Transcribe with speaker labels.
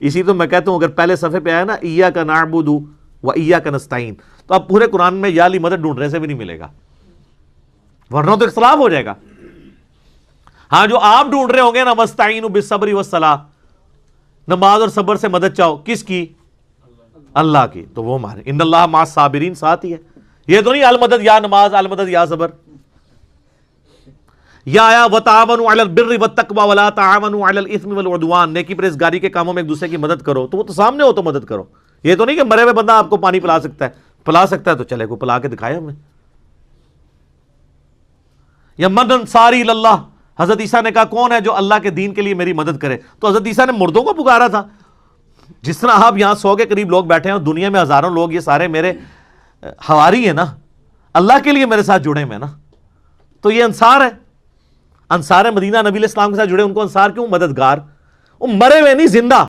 Speaker 1: اسی تو میں کہتا ہوں اگر پہلے صفحے پہ آیا نا ایاک نعبد و ایاک نستعین، تو اب پورے قرآن میں یا علی مدد ڈھونڈنے سے بھی نہیں ملے گا، ورنہ تو اختلاف ہو جائے گا۔ ہاں جو آپ ڈھونڈ رہے ہوں گے نا وستعینوا بالصبر والصلاۃ، نماز اور صبر سے مدد چاہو، کس کی؟ اللہ کی، تو وہ مانے ان اللہ مع الصابرین ساتھ ہی ہے، یہ تو نہیں المدد یا نماز المدد یا صبر۔ یا آیا وتعاونوا علی البر والتقوی ولا تعاونوا علی الاثم والعدوان، نیکی پرہیزگاری کے کاموں میں ایک دوسرے کی مدد کرو، تو وہ تو سامنے ہو تو مدد کرو، یہ تو نہیں کہ مرے ہوئے بندہ آپ کو پانی پلا سکتا ہے تو چلے کو پلا کے دکھائے ہمیں۔ یا من انصاری اللہ، حضرت عیسیٰ نے کہا کون ہے جو اللہ کے دین کے لیے میری مدد کرے، تو حضرت عیسیٰ نے مردوں کو پکارا تھا۔ جس طرح آپ یہاں 100 کے قریب لوگ بیٹھے ہیں اور دنیا میں ہزاروں لوگ، یہ سارے میرے حواری ہیں نا، اللہ کے لیے میرے ساتھ جڑے ہوئے نا، تو یہ انصار ہے۔ انصار مدینہ نبی علیہ السلام کے ساتھ جڑے، ان کو انصار کیوں؟ مددگار، وہ مرے ہوئے نہیں، زندہ۔